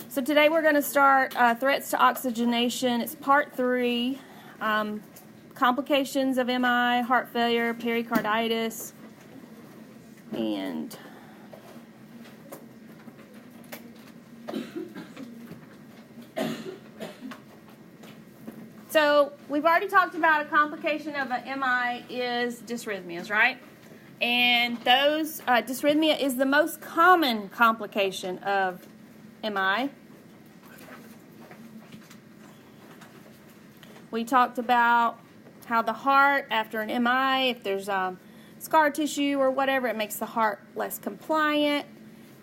So today we're going to start threats to oxygenation. It's part 3, complications of MI, heart failure, pericarditis, and so we've already talked about a complication of an MI is dysrhythmias, right? And those dysrhythmia is the most common complication of MI. We talked about how the heart, after an MI, if there's scar tissue or whatever, it makes the heart less compliant,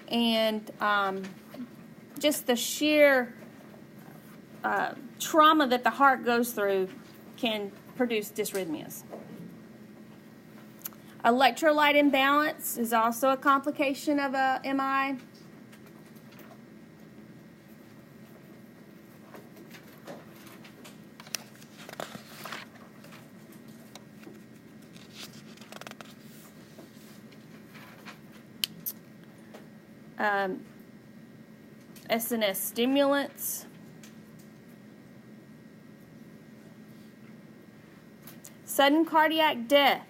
and just the sheer trauma that the heart goes through can produce dysrhythmias. Electrolyte imbalance is also a complication of a MI. SNS stimulants, sudden cardiac death,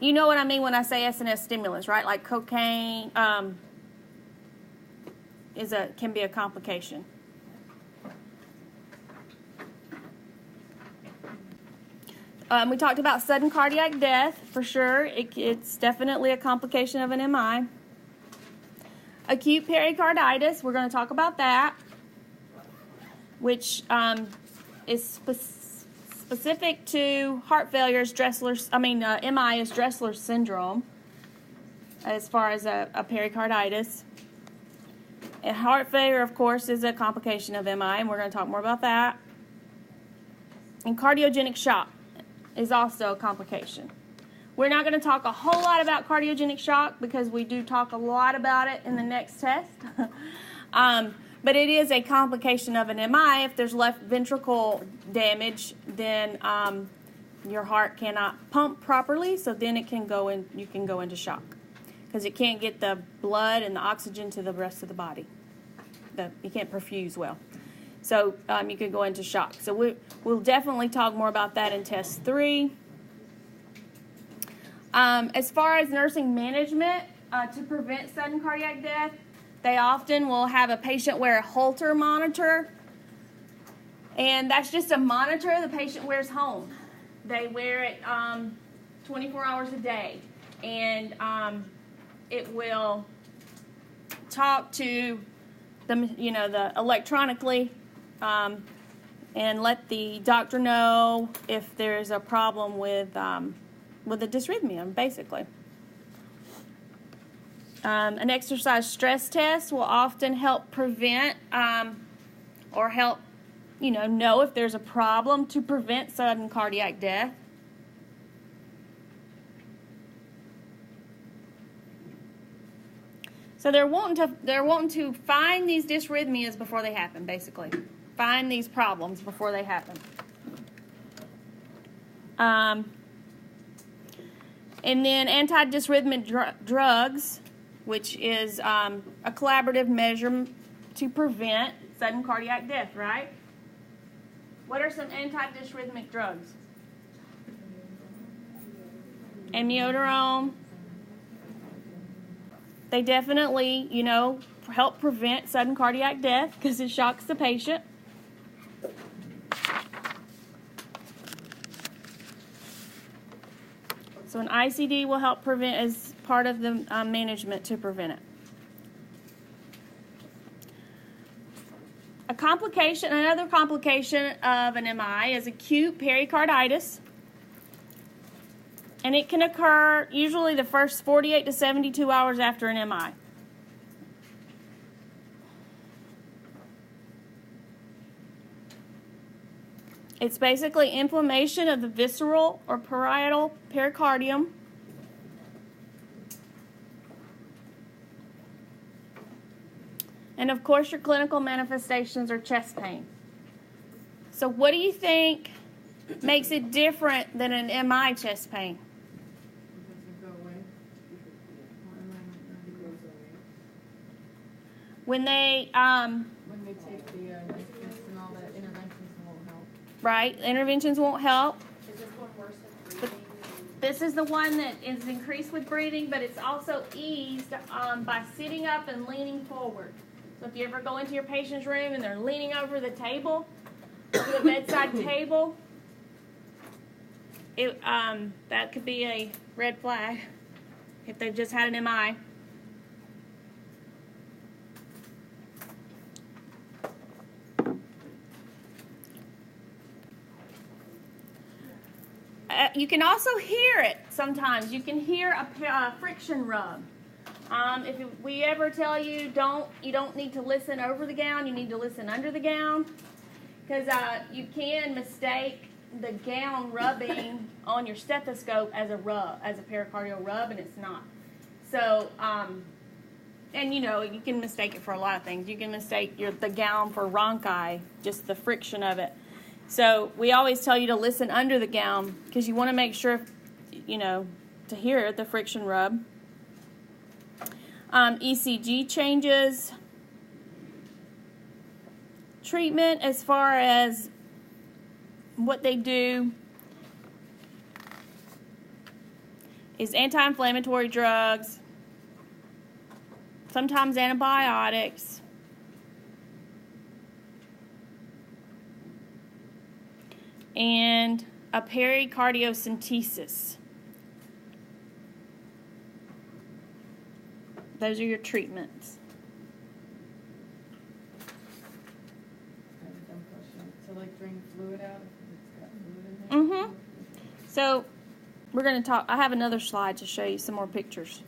you know what I mean when I say SNS stimulants, right? Like cocaine can be a complication. We talked about sudden cardiac death, for sure. It's definitely a complication of an MI. Acute pericarditis, we're going to talk about that, which is specific to heart failure, MI is Dressler's syndrome, as far as a pericarditis. And heart failure, of course, is a complication of MI, and we're going to talk more about that. And cardiogenic shock is also a complication. We're not going to talk a whole lot about cardiogenic shock because we do talk a lot about it in the next test. But it is a complication of an MI. If there's left ventricle damage, then your heart cannot pump properly, so then you can go into shock because it can't get the blood and the oxygen to the rest of the body. You can't perfuse well. So you could go into shock. So we'll definitely talk more about that in test 3. As far as nursing management to prevent sudden cardiac death, they often will have a patient wear a Holter monitor. And that's just a monitor the patient wears home. They wear it 24 hours a day. And it will talk to the electronically and let the doctor know if there's a problem with the dysrhythmia, basically. An exercise stress test will often help prevent or help know if there's a problem to prevent sudden cardiac death. So they're wanting to find these dysrhythmias before they happen, basically. Find these problems before they happen. And then anti-dysrhythmic drugs, which is a collaborative measure to prevent sudden cardiac death, right? What are some anti-dysrhythmic drugs? Amiodarone. They definitely, help prevent sudden cardiac death because it shocks the patient. So an ICD will help prevent as part of the management to prevent it. Another complication of an MI is acute pericarditis. And it can occur usually the first 48 to 72 hours after an MI. It's basically inflammation of the visceral or parietal pericardium. And of course, your clinical manifestations are chest pain. So what do you think makes it different than an MI chest pain? It doesn't go away. When they take the nitrogens and all that, interventions won't help. right, interventions won't help. Is this one worse than breathing? This is the one that is increased with breathing, but it's also eased by sitting up and leaning forward. So if you ever go into your patient's room and they're leaning over the table, over the bedside table, that could be a red flag if they've just had an MI. You can also hear it sometimes. You can hear a friction rub. If we ever tell you you don't need to listen over the gown, you need to listen under the gown, because you can mistake the gown rubbing on your stethoscope as a rub, as a pericardial rub, and it's not. So, and you know, you can mistake it for a lot of things. You can mistake the gown for rhonchi, just the friction of it. So we always tell you to listen under the gown because you want to make sure, you know, to hear the friction rub. ECG changes. Treatment as far as what they do is anti-inflammatory drugs, sometimes antibiotics, and a pericardiocentesis. Those are your treatments. I have a dumb question. So, like, drain fluid out if it's got fluid in there? Mm-hmm. So, we're going to talk. I have another slide to show you some more pictures.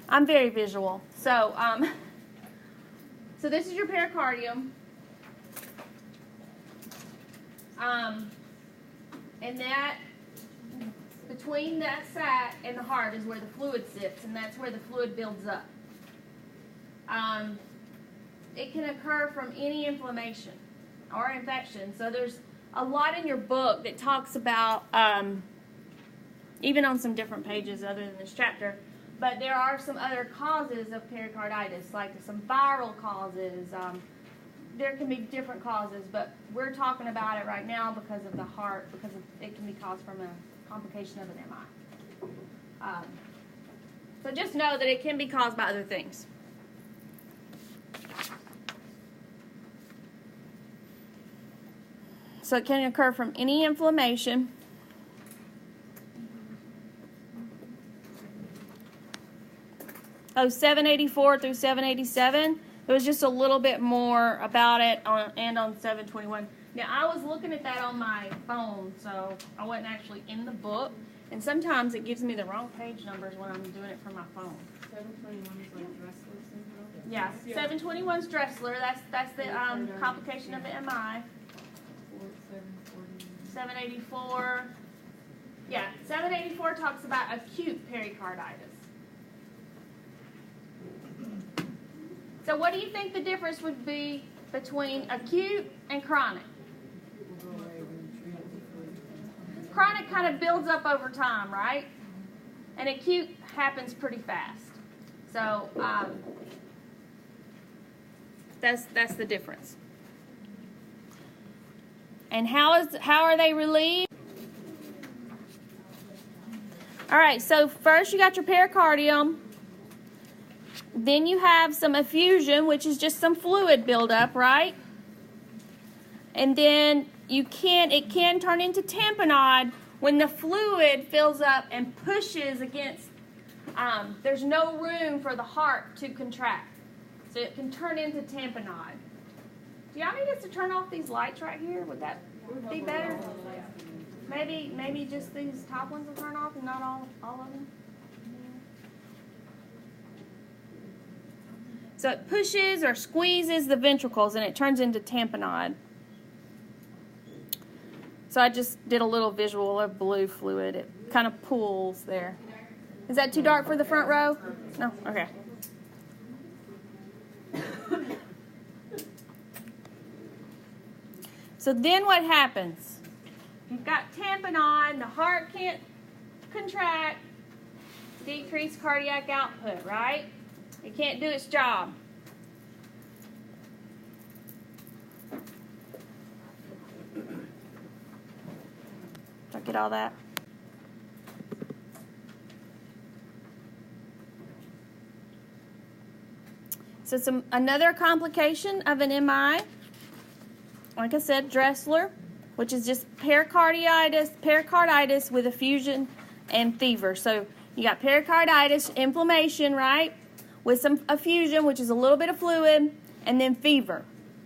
I'm very visual. So, so this is your pericardium. And that, between that sac and the heart is where the fluid sits, and that's where the fluid builds up. It can occur from any inflammation or infection. So there's a lot in your book that talks about, even on some different pages other than this chapter, but there are some other causes of pericarditis, like some viral causes. There can be different causes, but we're talking about it right now because of the heart, because it can be caused from a complication of an MI. So just know that it can be caused by other things. So it can occur from any inflammation. Oh, 784 through 787. There was just a little bit more about it on 721. Now, I was looking at that on my phone, so I wasn't actually in the book. And sometimes it gives me the wrong page numbers when I'm doing it from my phone. 721 is like Dressler syndrome? Yeah, 721 is Dressler. That's the complication of the MI. 784. Yeah, 784 talks about acute pericarditis. So what do you think the difference would be between acute and chronic? Chronic kind of builds up over time, right? And acute happens pretty fast. So that's the difference. And how are they relieved? All right, so first you got your pericardium. Then you have some effusion, which is just some fluid buildup, right? And then it can turn into tamponade when the fluid fills up and pushes against, there's no room for the heart to contract. So it can turn into tamponade. Do y'all need us to turn off these lights right here? Would that be better? Maybe just these top ones will turn off and not all of them? So it pushes or squeezes the ventricles and it turns into tamponade. So I just did a little visual of blue fluid. It kind of pools there. Is that too dark for the front row? No? Okay. So then what happens? You've got tamponade, the heart can't contract, decreased cardiac output, right? It can't do its job. get all that? So another complication of an MI, like I said, Dressler, which is just pericarditis with effusion and fever. So you got pericarditis, inflammation, right, with some effusion, which is a little bit of fluid, and then fever.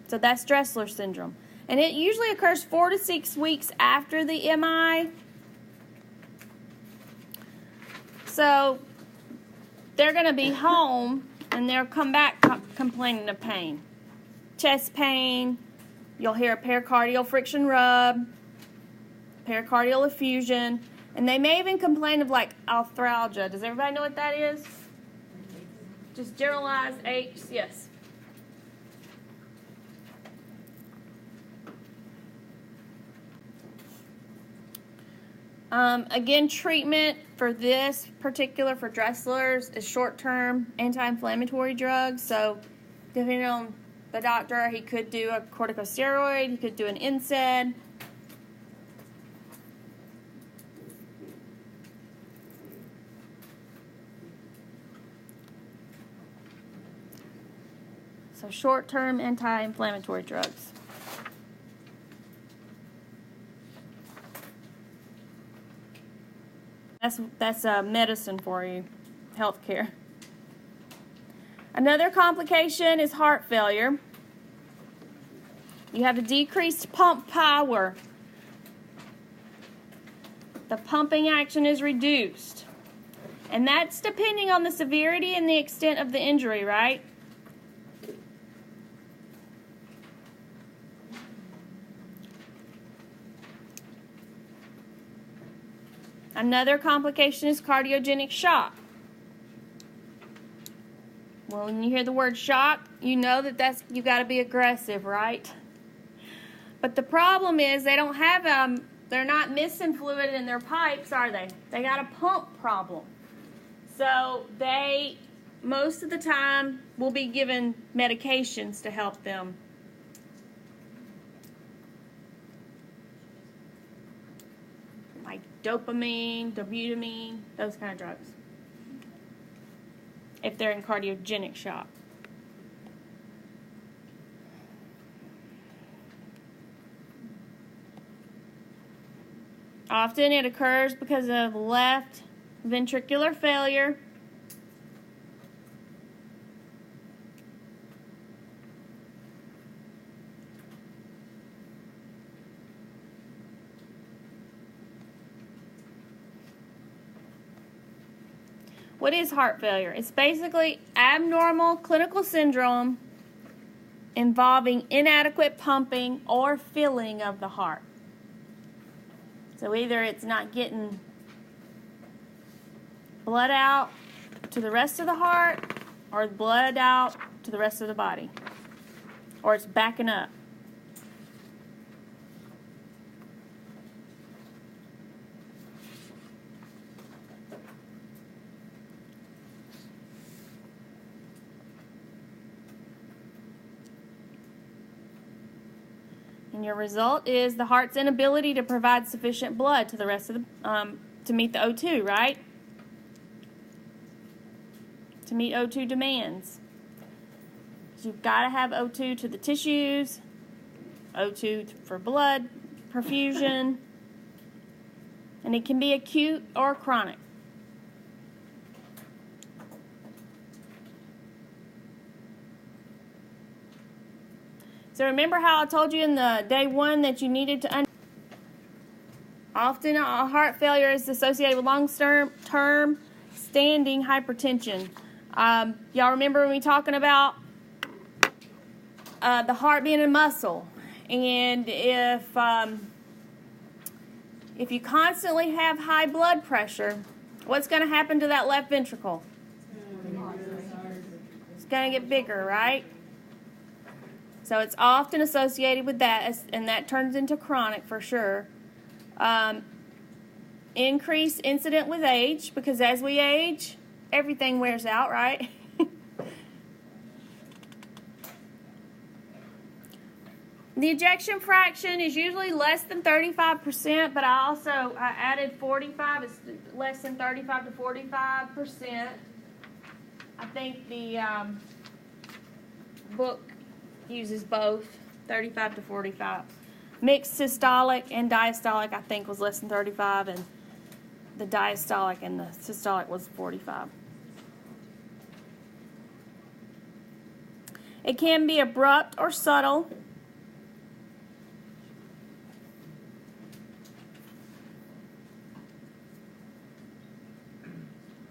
So that's Dressler syndrome. And it usually occurs 4 to 6 weeks after the MI. So they're going to be home, and they'll come back complaining of pain. Chest pain, you'll hear a pericardial friction rub, pericardial effusion, and they may even complain of like arthralgia. Does everybody know what that is? Just generalized aches, yes. Again, treatment for this particular, for Dressler's, is short-term anti-inflammatory drugs. So depending on the doctor, he could do a corticosteroid, he could do an NSAID. So short-term anti-inflammatory drugs. That's medicine for you, healthcare. Another complication is heart failure. You have a decreased pump power. The pumping action is reduced. And that's depending on the severity and the extent of the injury, right? Another complication is cardiogenic shock. Well, when you hear the word shock, you know that you got to be aggressive, right? But the problem is they don't have they're not missing fluid in their pipes, are they? They got a pump problem. So they most of the time will be given medications to help them. Like dopamine, dobutamine, those kind of drugs. If they're in cardiogenic shock. Often it occurs because of left ventricular failure. What is heart failure? It's basically abnormal clinical syndrome involving inadequate pumping or filling of the heart. So either it's not getting blood out to the rest of the heart or blood out to the rest of the body. Or it's backing up. And your result is the heart's inability to provide sufficient blood to the rest of the, to meet the O2, right? To meet O2 demands. You've got to have O2 to the tissues, O2 for blood perfusion, and it can be acute or chronic. So remember how I told you in the day one that you needed to often a heart failure is associated with long-term standing hypertension. Y'all remember when we were talking about the heart being a muscle, and if you constantly have high blood pressure, what's going to happen to that left ventricle? It's going to get bigger, right? So it's often associated with that, and that turns into chronic for sure. Increased incident with age, because as we age, everything wears out, right? The ejection fraction is usually less than 35%, but I added 45. It's less than 35 to 45%. I think the book uses both, 35 to 45. Mixed systolic and diastolic, I think, was less than 35, and the diastolic and the systolic was 45. It can be abrupt or subtle.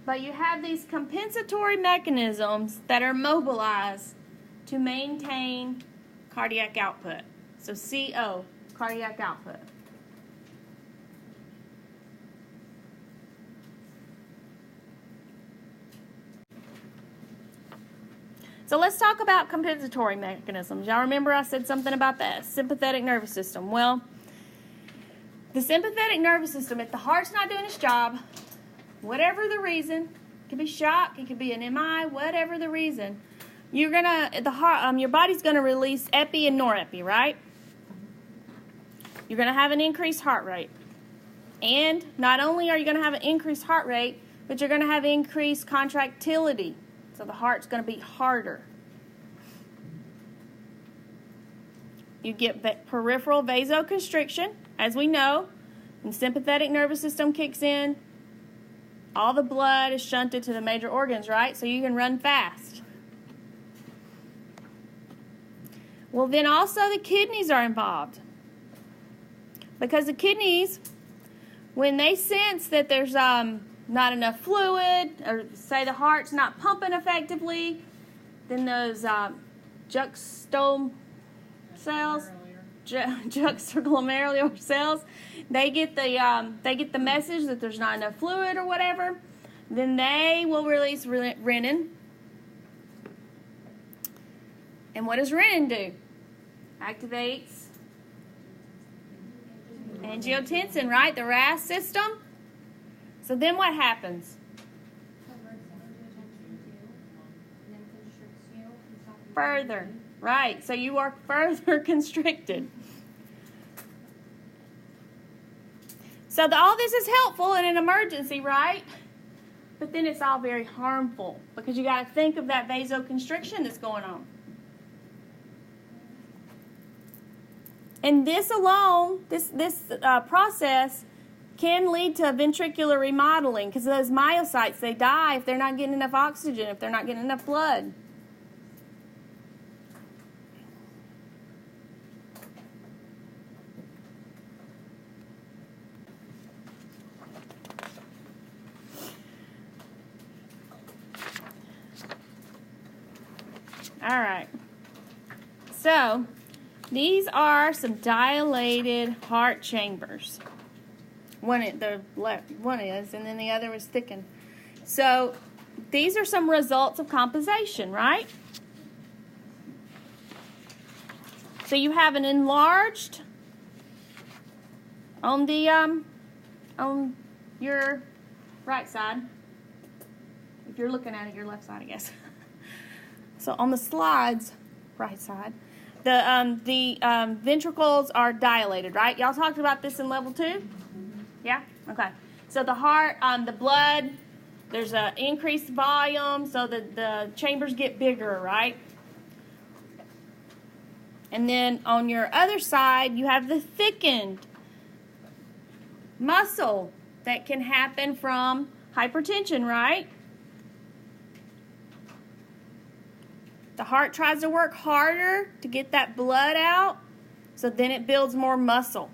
But you have these compensatory mechanisms that are mobilized to maintain cardiac output. So CO, cardiac output. So let's talk about compensatory mechanisms. Y'all remember I said something about the sympathetic nervous system. Well, the sympathetic nervous system, if the heart's not doing its job, whatever the reason, it could be shock, it could be an MI, whatever the reason, your body's gonna release epi and norepi, right? You're gonna have an increased heart rate, and not only are you gonna have an increased heart rate, but you're gonna have increased contractility, so the heart's gonna beat harder. You get peripheral vasoconstriction, as we know, when the sympathetic nervous system kicks in. All the blood is shunted to the major organs, right? So you can run fast. Well, then also the kidneys are involved. Because the kidneys, when they sense that there's not enough fluid, or say the heart's not pumping effectively, then those juxtaglomerular cells, they get the message that there's not enough fluid or whatever. Then they will release renin. And what does renin do? Activates angiotensin, right? The RAS system. So then what happens? Further, right? So you are further constricted. So all this is helpful in an emergency, right? But then it's all very harmful because you got to think of that vasoconstriction that's going on. And this alone, this process can lead to ventricular remodeling because those myocytes, they die if they're not getting enough oxygen, if they're not getting enough blood. All right. So, these are some dilated heart chambers. One is, and then the other is thickened. So, these are some results of compensation, right? So you have an enlarged on the on your right side. If you're looking at it, your left side, I guess. So on the slides, right side, the ventricles are dilated, right? Y'all talked about this in level 2? Yeah? Okay. So the heart, the blood, there's an increased volume, so the chambers get bigger, right? And then on your other side, you have the thickened muscle that can happen from hypertension, right? The heart tries to work harder to get that blood out, so then it builds more muscle.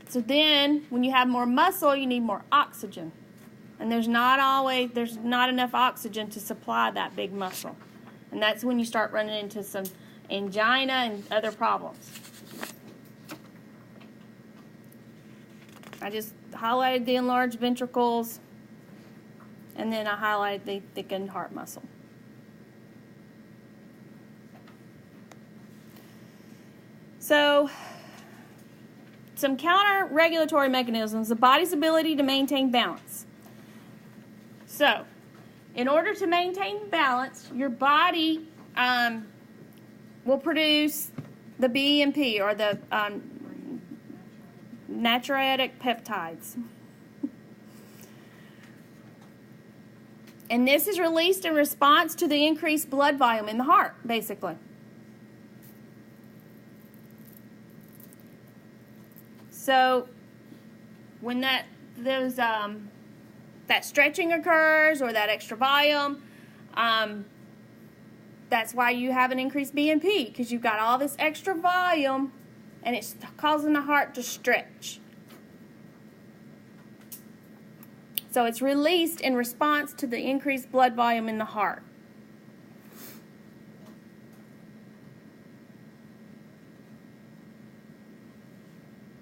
So then, when you have more muscle, you need more oxygen. And there's not enough oxygen to supply that big muscle. And that's when you start running into some angina and other problems. I just highlighted the enlarged ventricles, and then I highlighted the thickened heart muscle. So, some counter-regulatory mechanisms, the body's ability to maintain balance. So, in order to maintain balance, your body will produce the BMP, or the natriuretic peptides. And this is released in response to the increased blood volume in the heart, basically. So when that stretching occurs, or that extra volume, that's why you have an increased BNP, because you've got all this extra volume and it's causing the heart to stretch. So it's released in response to the increased blood volume in the heart.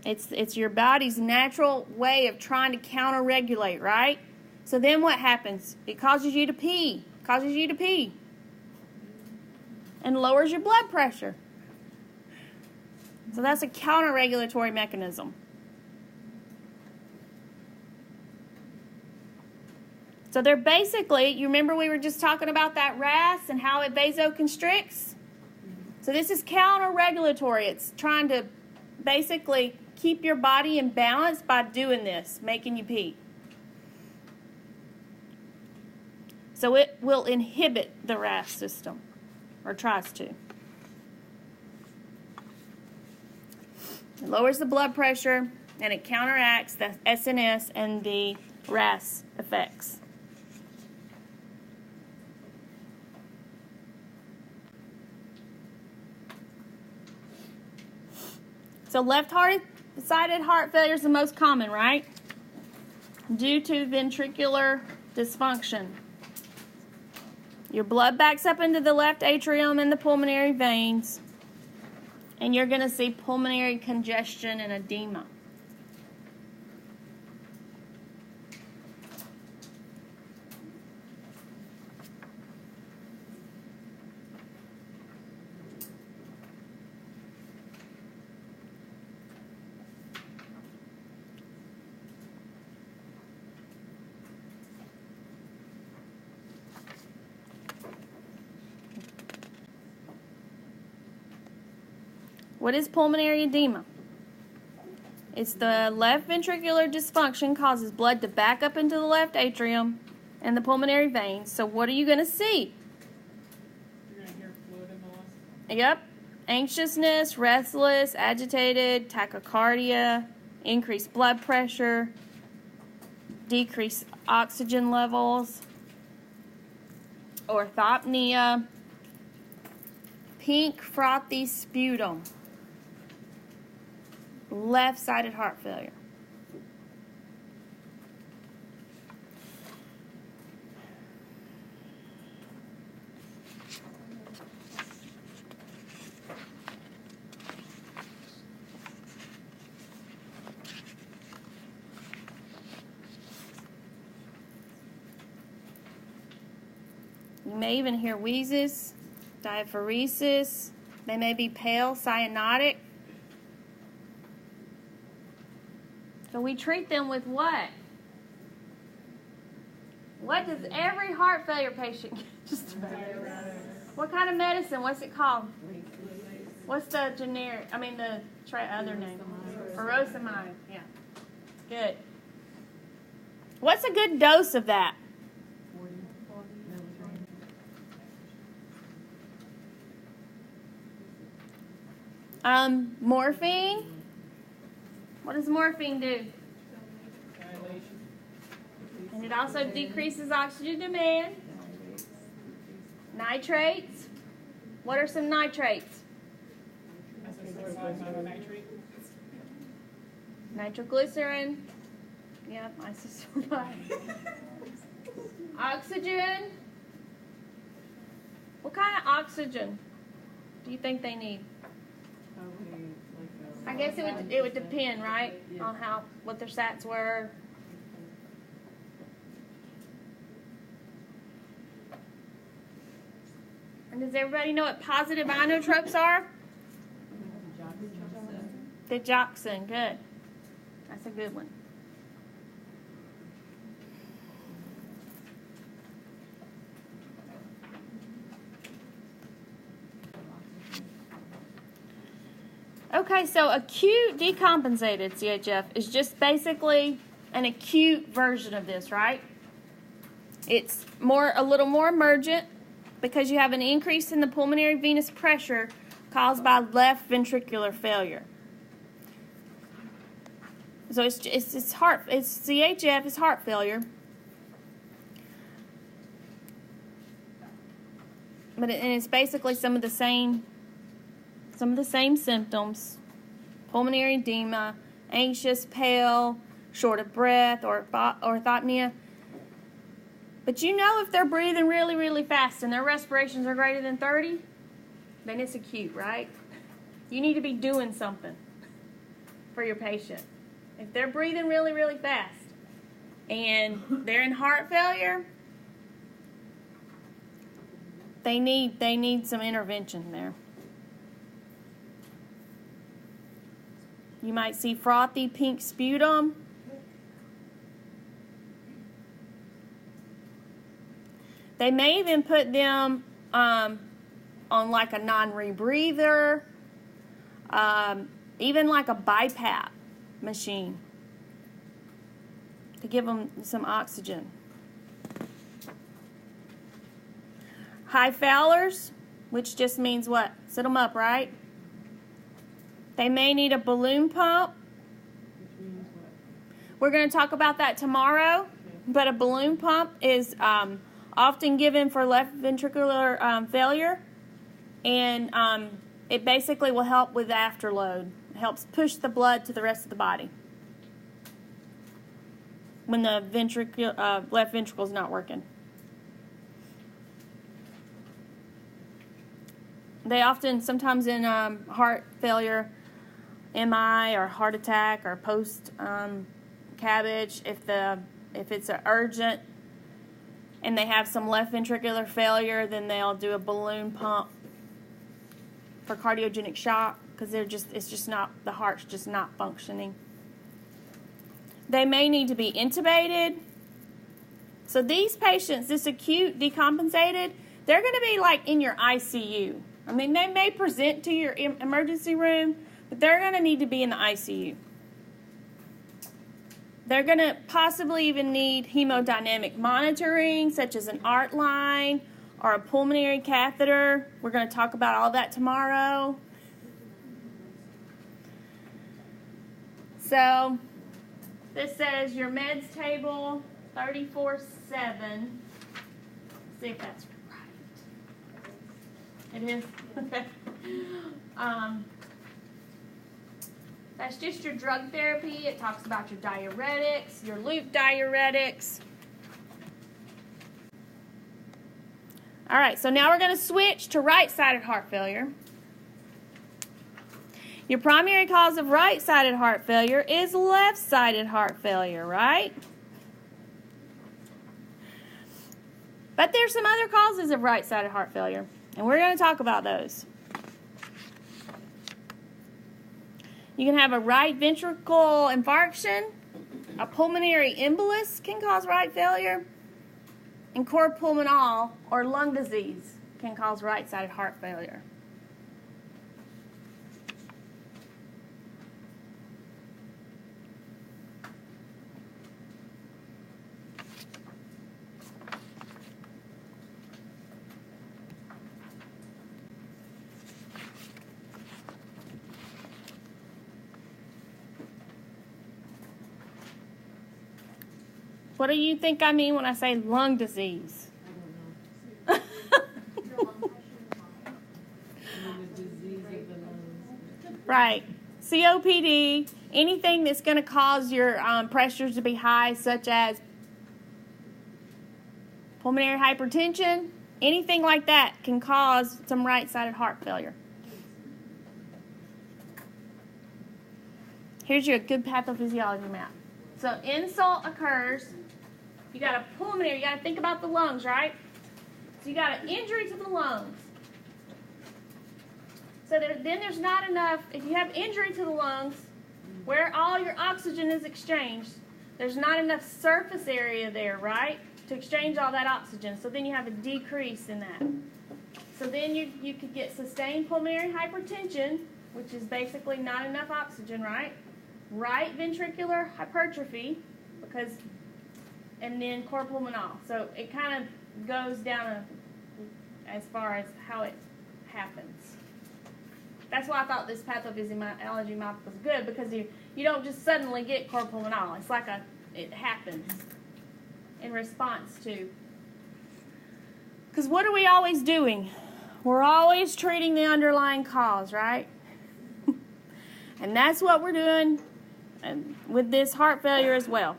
It's your body's natural way of trying to counter-regulate, right? So then what happens? It causes you to pee. And lowers your blood pressure. So that's a counter-regulatory mechanism. So they're basically, you remember we were just talking about that RAS and how it vasoconstricts? So this is counter-regulatory. It's trying to basically keep your body in balance by doing this, making you pee. So it will inhibit the RAS system, or tries to. It lowers the blood pressure, and it counteracts the SNS and the RAS effects. So left-sided heart failure is the most common, right? Due to ventricular dysfunction. Your blood backs up into the left atrium and the pulmonary veins, and you're going to see pulmonary congestion and edema. What is pulmonary edema? It's the left ventricular dysfunction causes blood to back up into the left atrium and the pulmonary veins. So what are you going to see? You're going to hear fluid in the list. Yep. Anxiousness, restless, agitated, tachycardia, increased blood pressure, decreased oxygen levels, orthopnea, pink frothy sputum, left-sided heart failure. You may even hear wheezes, diaphoresis. They may be pale, cyanotic. So we treat them with what? What does every heart failure patient get? Just about. What kind of medicine? What's it called? What's the generic? I mean the other name. Furosemide. Yeah. Good. What's a good dose of that? 40. Morphine. What does morphine do? And it also decreases oxygen demand. Nitrates. What are some nitrates? Nitroglycerin. Yep, isosorbide. Oxygen. What kind of oxygen do you think they need? I guess it would depend, right, on what their sats were. And does everybody know what positive inotropes are? Digoxin, good. That's a good one. Okay, so acute decompensated CHF is just basically an acute version of this, right? It's a little more emergent because you have an increase in the pulmonary venous pressure caused by left ventricular failure. So it's CHF, it's heart failure. But it's basically some of the same symptoms: pulmonary edema, anxious, pale, short of breath, or orthopnea. But you know, if they're breathing really, really fast and their respirations are greater than 30, then it's acute, right? You need to be doing something for your patient. If they're breathing really, really fast and they're in heart failure, they need some intervention there. You might see frothy pink sputum. They may even put them on like a non-rebreather, even like a BiPAP machine to give them some oxygen. High Fowlers, which just means what? Sit them up, right? They may need a balloon pump. Which means what? We're going to talk about that tomorrow, but a balloon pump is often given for left ventricular failure, and it basically will help with afterload. It helps push the blood to the rest of the body when the left ventricle is not working. They often, sometimes in heart failure, MI or heart attack or post cabbage, if it's an urgent and they have some left ventricular failure, then they'll do a balloon pump for cardiogenic shock because the heart's just not functioning. They may need to be intubated. So these patients, this acute decompensated, they're going to be like in your ICU. I mean, they may present to your emergency room, but they're going to need to be in the ICU. They're going to possibly even need hemodynamic monitoring, such as an art line or a pulmonary catheter. We're going to talk about all that tomorrow. So this says your meds table 34/7. See if that's right. It is. That's just your drug therapy. It talks about your diuretics, your loop diuretics. All right, so now we're going to switch to right-sided heart failure. Your primary cause of right-sided heart failure is left-sided heart failure, right? But there's some other causes of right-sided heart failure, and we're going to talk about those. You can have a right ventricle infarction, a pulmonary embolus can cause right failure, and cor pulmonale or lung disease can cause right-sided heart failure. What do you think I mean when I say lung disease? I don't know. The disease of the lungs. Right. COPD, anything that's going to cause your pressures to be high, such as pulmonary hypertension, anything like that can cause some right-sided heart failure. Here's your good pathophysiology map. So insult occurs. You got a pulmonary, you got to think about the lungs, right? So you got an injury to the lungs. So then there's not enough, if you have injury to the lungs, where all your oxygen is exchanged, there's not enough surface area there, right, to exchange all that oxygen. So then you have a decrease in that. So then you could get sustained pulmonary hypertension, which is basically not enough oxygen, right? Right ventricular hypertrophy, and then cor pulmonale. So it kind of goes down as far as how it happens. That's why I thought this pathophysiology map was good, because you don't just suddenly get cor pulmonale. It's like it happens in response to. Because what are we always doing? We're always treating the underlying cause, right? And that's what we're doing with this heart failure as well.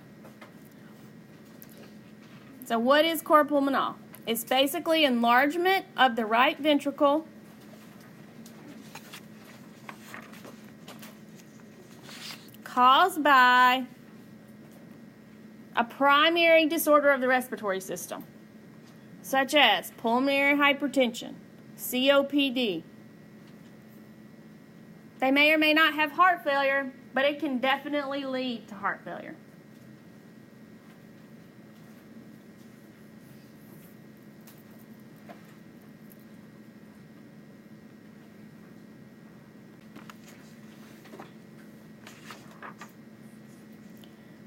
So what is cor pulmonale? It's basically enlargement of the right ventricle caused by a primary disorder of the respiratory system, such as pulmonary hypertension, COPD. They may or may not have heart failure, but it can definitely lead to heart failure.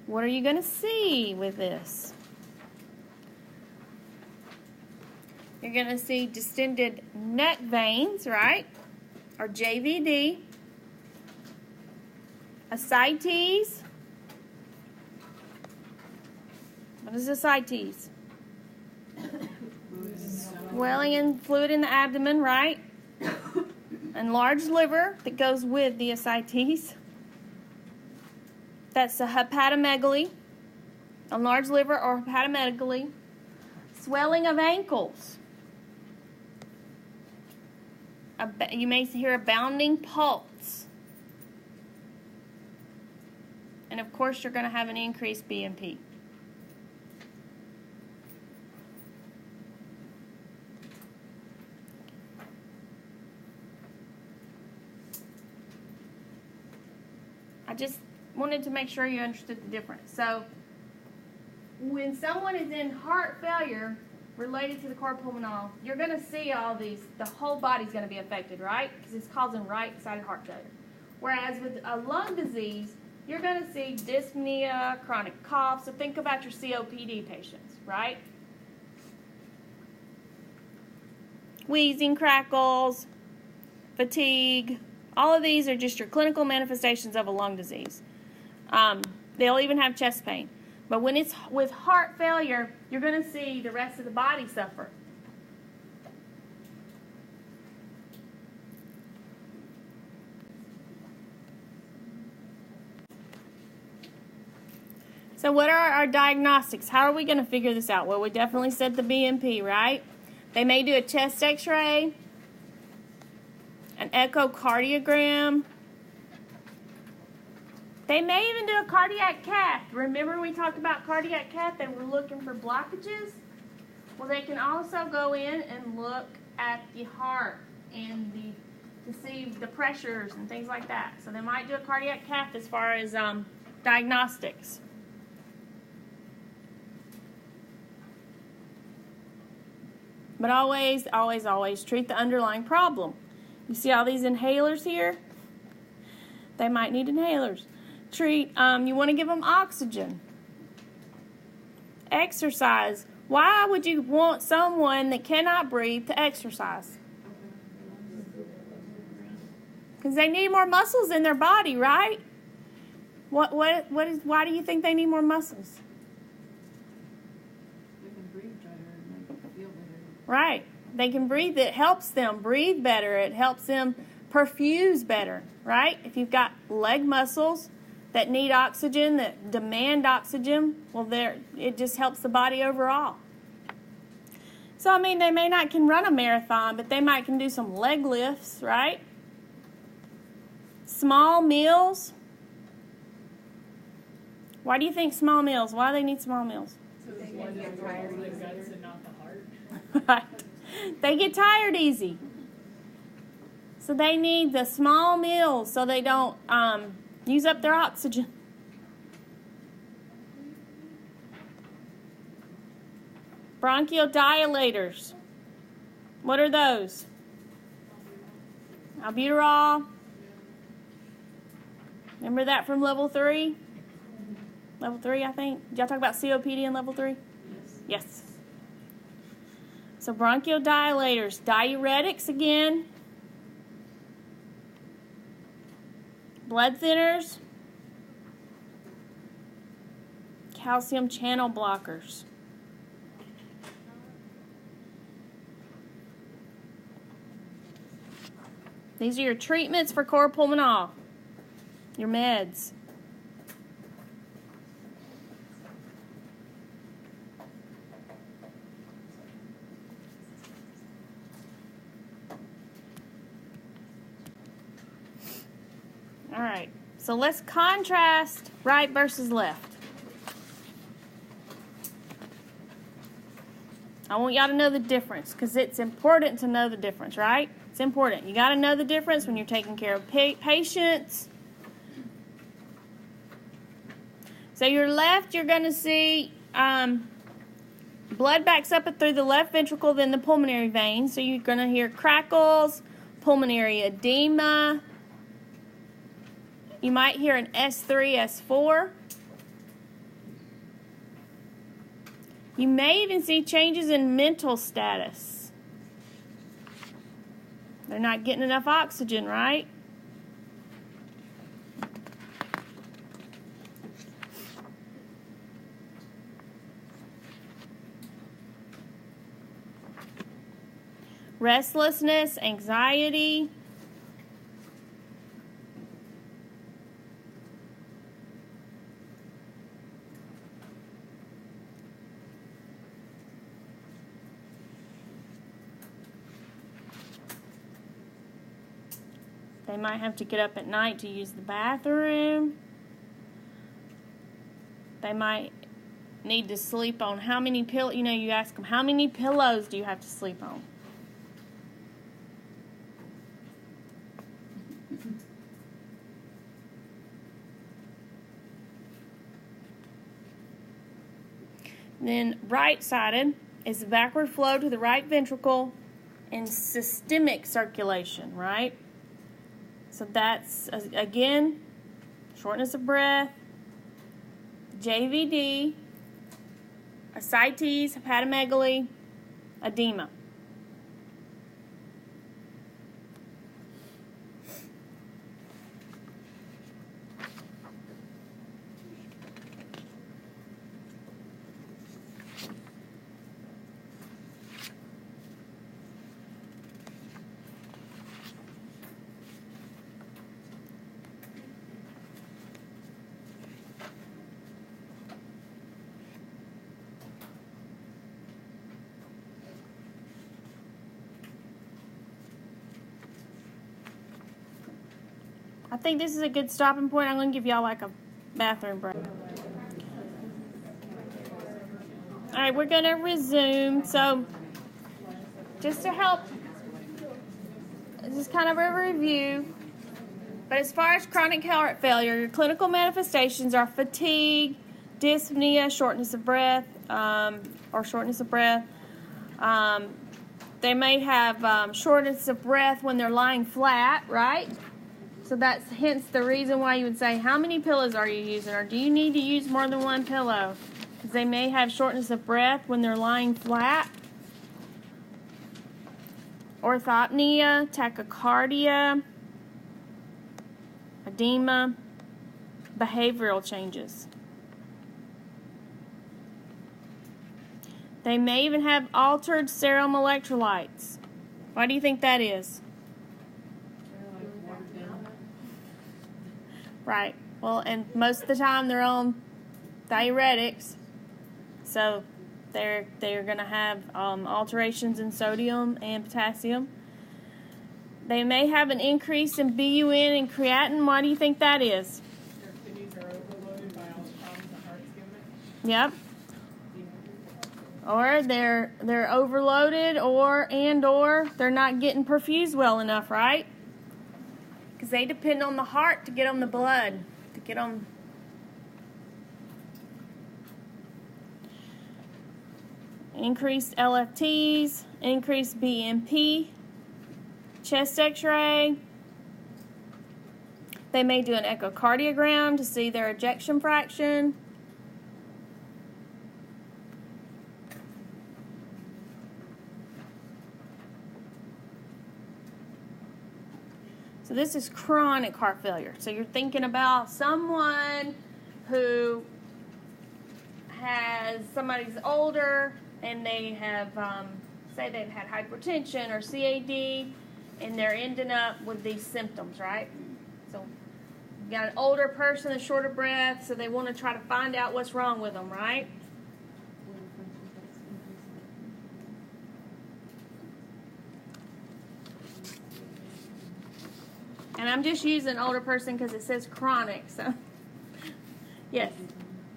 What are you going to see with this? You're going to see distended neck veins, right? Or JVD. Ascites. What is ascites? Swelling and fluid in the abdomen, right? Enlarged liver that goes with the ascites. That's a hepatomegaly, enlarged liver or hepatomegaly. Swelling of ankles. You may hear a bounding pulse. And of course, you're going to have an increased BNP. I just wanted to make sure you understood the difference. So, when someone is in heart failure related to the cor pulmonale, you're going to see all these, the whole body's going to be affected, right? Because it's causing right-sided heart failure. Whereas with a lung disease, you're going to see dyspnea, chronic cough. So think about your COPD patients, right? Wheezing, crackles, fatigue. All of these are just your clinical manifestations of a lung disease. They'll even have chest pain. But when it's with heart failure, you're going to see the rest of the body suffer. So what are our diagnostics? How are we going to figure this out? Well, we definitely said the BNP, right? They may do a chest x-ray, an echocardiogram. They may even do a cardiac cath. Remember we talked about cardiac cath? They were looking for blockages? Well, they can also go in and look at the heart and to see the pressures and things like that. So they might do a cardiac cath as far as diagnostics. But always, always, always treat the underlying problem. You see all these inhalers here? They might need inhalers. You want to give them oxygen. Exercise. Why would you want someone that cannot breathe to exercise? Because they need more muscles in their body, right? Why do you think they need more muscles? They can breathe better and make them feel better. Right. They can breathe. It helps them breathe better. It helps them perfuse better, right? If you've got leg muscles that need oxygen, that demand oxygen, well, it just helps the body overall. So, I mean, they may not can run a marathon, but they might can do some leg lifts, right? Small meals. Why do you think small meals? Why do they need small meals? So they can get tired of the guts and not the heart. Right. They get tired easy. So they need the small meals so they don't use up their oxygen. Bronchodilators. What are those? Albuterol, Remember that from level 3? Level 3, I think. Did y'all talk about COPD in level 3? Yes. So bronchodilators, diuretics again, blood thinners, calcium channel blockers. These are your treatments for cor pulmonale, your meds. All right, so let's contrast right versus left. I want y'all to know the difference because it's important to know the difference, right? It's important. You got to know the difference when you're taking care of patients. So your left, you're going to see blood backs up through the left ventricle, then the pulmonary vein. So you're going to hear crackles, pulmonary edema. You might hear an S3, S4. You may even see changes in mental status. They're not getting enough oxygen, right? Restlessness, anxiety. They might have to get up at night to use the bathroom. They might need to sleep on how many pillows. You know, you ask them, how many pillows do you have to sleep on? Then right-sided is the backward flow to the right ventricle and systemic circulation, right? So that's, again, shortness of breath, JVD, ascites, hepatomegaly, edema. I think this is a good stopping point. I'm going to give y'all like a bathroom break. All right, we're going to resume. So just to help, this is kind of a review. But as far as chronic heart failure, your clinical manifestations are fatigue, dyspnea, shortness of breath, They may have shortness of breath when they're lying flat, right? So that's hence the reason why you would say, how many pillows are you using? Or do you need to use more than one pillow? Because they may have shortness of breath when they're lying flat. Orthopnea, tachycardia, edema, behavioral changes. They may even have altered serum electrolytes. Why do you think that is? Right. Well, and most of the time they're on diuretics, so they're going to have alterations in sodium and potassium. They may have an increase in BUN and creatinine. Why do you think that is? Their kidneys are overloaded by all the problems the heart's giving it. Yep. Or they're overloaded, or they're not getting perfused well enough, right? Because they depend on the heart to get on the blood, to get on. Increased LFTs, increased BMP, chest x-ray. They may do an echocardiogram to see their ejection fraction. So this is chronic heart failure. So you're thinking about someone who somebody's older and they have, say they've had hypertension or CAD, and they're ending up with these symptoms, right? So you got an older person that's short of breath, so they want to try to find out what's wrong with them, right? And I'm just using older person because it says chronic, so yes.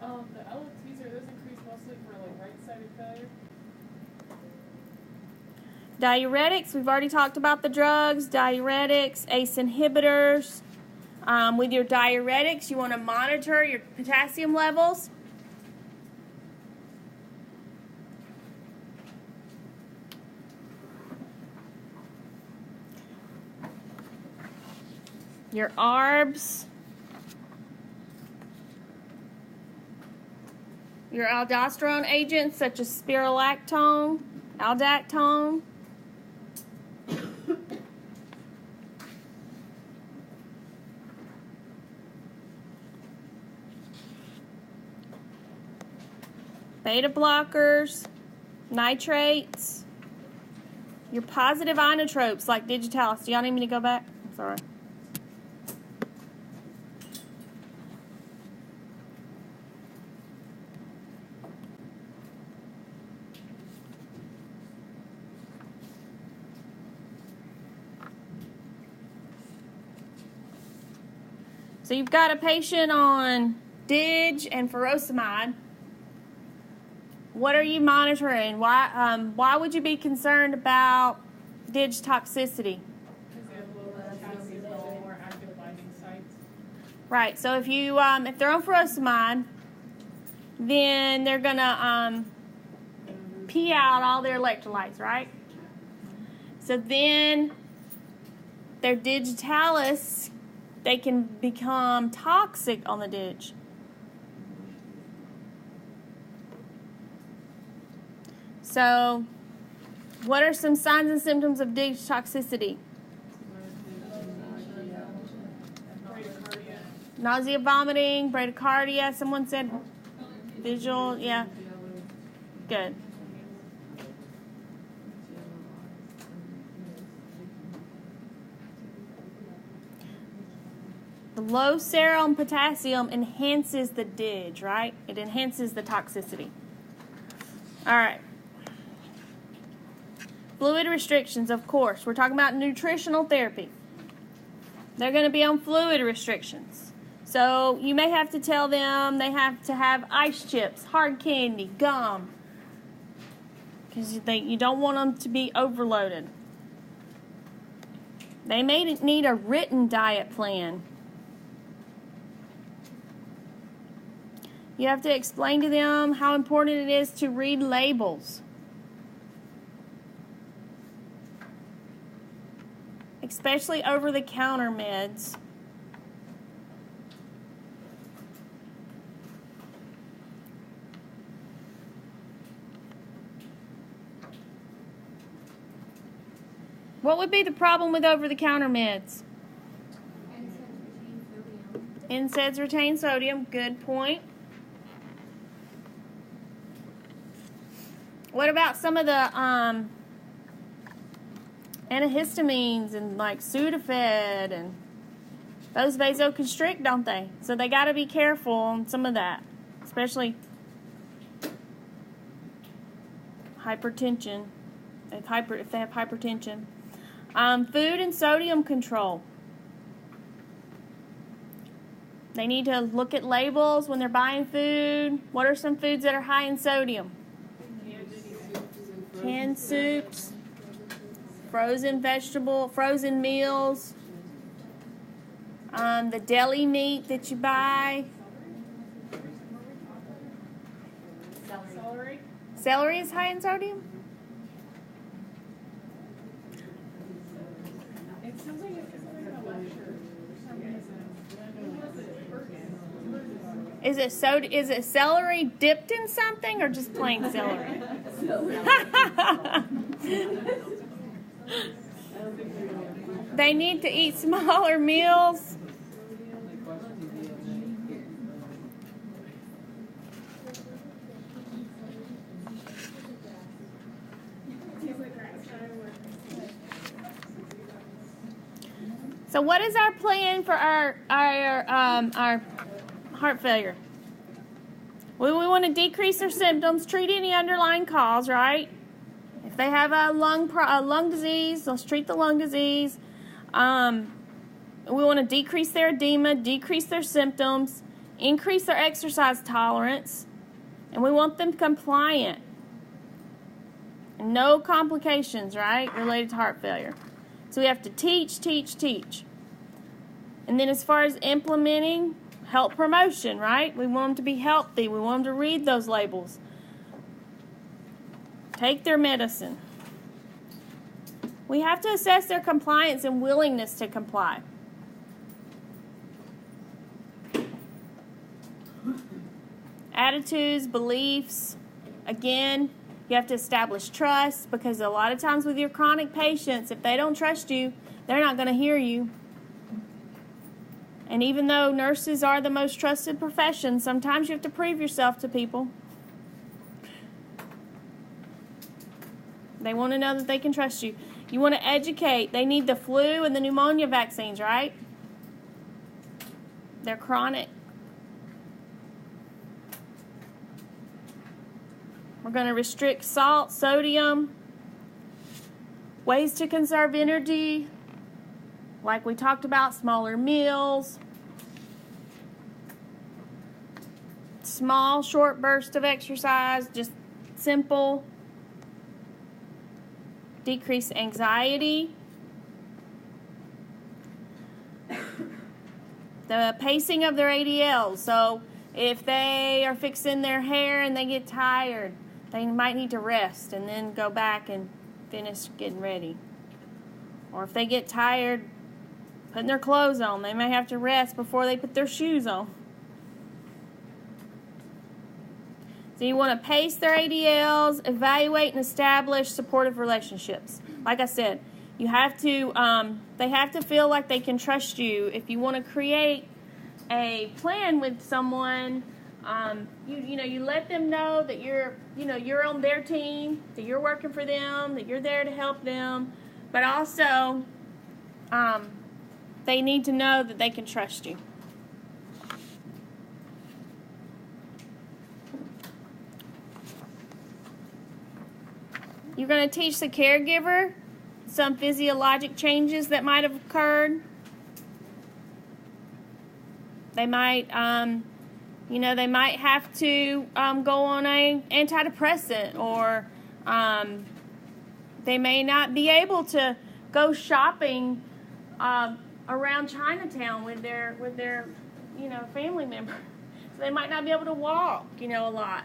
The LFTs, are those increased mostly for like right-sided failure? Diuretics, we've already talked about the drugs. Diuretics, ACE inhibitors. With your diuretics, you want to monitor your potassium levels. Your ARBs. Your aldosterone agents such as spironolactone, aldactone. Beta blockers, nitrates. Your positive inotropes like digitalis. Do y'all need me to go back? I'm sorry. So you've got a patient on dig and furosemide. What are you monitoring? Why would you be concerned about dig toxicity? Because they have lower potassium and more active binding sites. Right. So if they're on furosemide, then they're gonna pee out all their electrolytes, right? So then their digitalis, they can become toxic on the dig. So, what are some signs and symptoms of dig toxicity? Bradycardia. Nausea, vomiting, bradycardia. Someone said visual. Yeah. Good. The low serum potassium enhances the dig, right? It enhances the toxicity. All right. Fluid restrictions, of course. We're talking about nutritional therapy. They're going to be on fluid restrictions. So you may have to tell them they have to have ice chips, hard candy, gum, because you don't want them to be overloaded. They may need a written diet plan. You have to explain to them how important it is to read labels. Especially over-the-counter meds. What would be the problem with over-the-counter meds? NSAIDs retain sodium. Good point. What about some of the antihistamines and like Sudafed, and those vasoconstrict, don't they? So they got to be careful on some of that, especially hypertension, if they have hypertension. Food and sodium control. They need to look at labels when they're buying food. What are some foods that are high in sodium? Canned soups, frozen meals, the deli meat that you buy. Celery. Celery is high in sodium? It sounds like it's in a lecture for some reason. Is it celery dipped in something or just plain celery? They need to eat smaller meals. So what is our plan for our heart failure? We want to decrease their symptoms, treat any underlying cause, right? If they have a lung disease, let's treat the lung disease. We want to decrease their edema, decrease their symptoms, increase their exercise tolerance, and we want them compliant. And no complications, right, related to heart failure. So we have to teach. And then as far as implementing health promotion, right? We want them to be healthy. We want them to read those labels. Take their medicine. We have to assess their compliance and willingness to comply. Attitudes, beliefs. Again, you have to establish trust, because a lot of times with your chronic patients, if they don't trust you, they're not going to hear you. And even though nurses are the most trusted profession, sometimes you have to prove yourself to people. They want to know that they can trust you. You want to educate. They need the flu and the pneumonia vaccines, right? They're chronic. We're going to restrict salt, sodium, ways to conserve energy, like we talked about, smaller meals, small, short bursts of exercise, just simple. Decrease anxiety. The pacing of their ADLs. So if they are fixing their hair and they get tired, they might need to rest and then go back and finish getting ready. Or if they get tired putting their clothes on, they may have to rest before they put their shoes on. So you want to pace their ADLs, evaluate and establish supportive relationships. Like I said, you have to. They have to feel like they can trust you. If you want to create a plan with someone, you let them know that you're on their team, that you're working for them, that you're there to help them, but also they need to know that they can trust you. You're going to teach the caregiver some physiologic changes that might have occurred. They might, they might have to go on an antidepressant, or they may not be able to go shopping around Chinatown with their family member. So they might not be able to walk, a lot.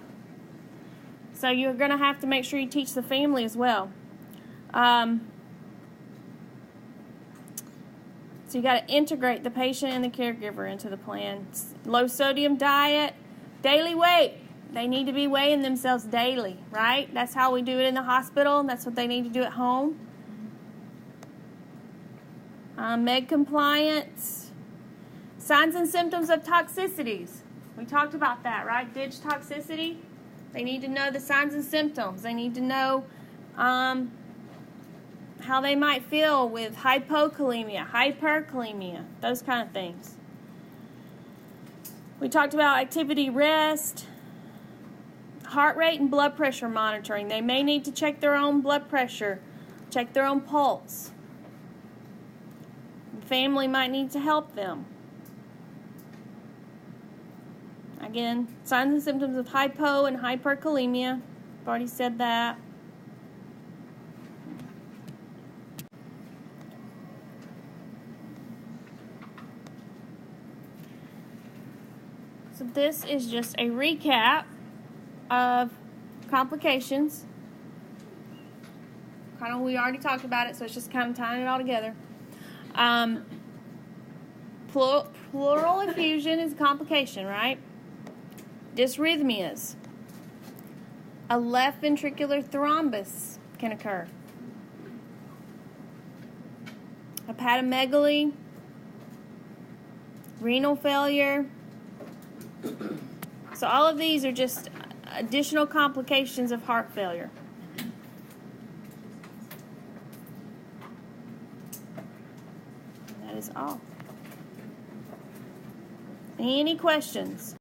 So you're going to have to make sure you teach the family as well. So you got to integrate the patient and the caregiver into the plan. Low sodium diet, daily weight. They need to be weighing themselves daily, right? That's how we do it in the hospital. That's what they need to do at home. Med compliance. Signs and symptoms of toxicities. We talked about that, right? Dig toxicity. They need to know the signs and symptoms. They need to know how they might feel with hypokalemia, hyperkalemia, those kind of things. We talked about activity rest, heart rate and blood pressure monitoring. They may need to check their own blood pressure, check their own pulse. The family might need to help them. Again, signs and symptoms of hypo and hyperkalemia. I've already said that. So this is just a recap of complications. We already talked about it, so it's just kind of tying it all together. Pleural effusion is a complication, right? dysrhythmias. A left ventricular thrombus can occur. Hepatomegaly, renal failure. So all of these are just additional complications of heart failure. And that is all. Any questions?